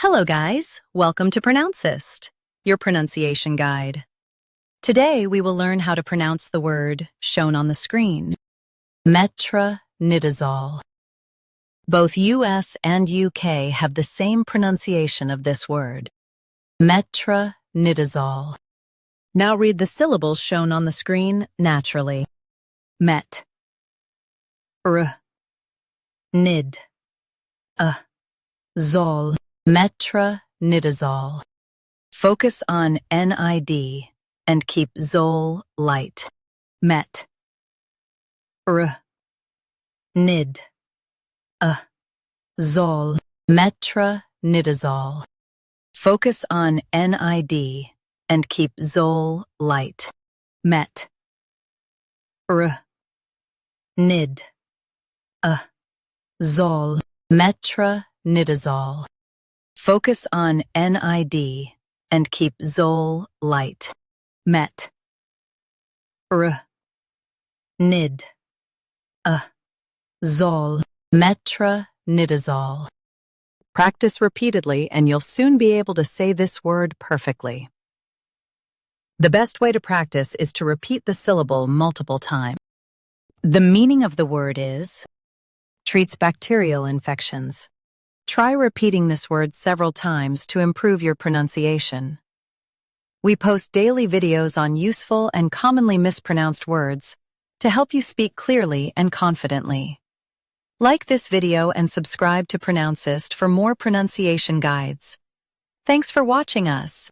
Hello guys, welcome to Pronouncist, your pronunciation guide. Today we will learn how to pronounce the word shown on the screen, metronidazole. Both US and UK have the same pronunciation of this word, metronidazole. Now read the syllables shown on the screen naturally. Met, r, nid, zol. Metronidazole. Focus on NID and keep zol light. Met. R. Nid. Zol. Metronidazole. Focus on NID and keep zol light. Met. R. Nid. Zol. Metronidazole. Focus on NID and keep zol light. Met. R. Nid. Zol. Metronidazole. Practice repeatedly and you'll soon be able to say this word perfectly. The best way to practice is to repeat the syllable multiple times. The meaning of the word is treats bacterial infections. Try repeating this word several times to improve your pronunciation. We post daily videos on useful and commonly mispronounced words to help you speak clearly and confidently. Like this video and subscribe to Pronouncist for more pronunciation guides. Thanks for watching us.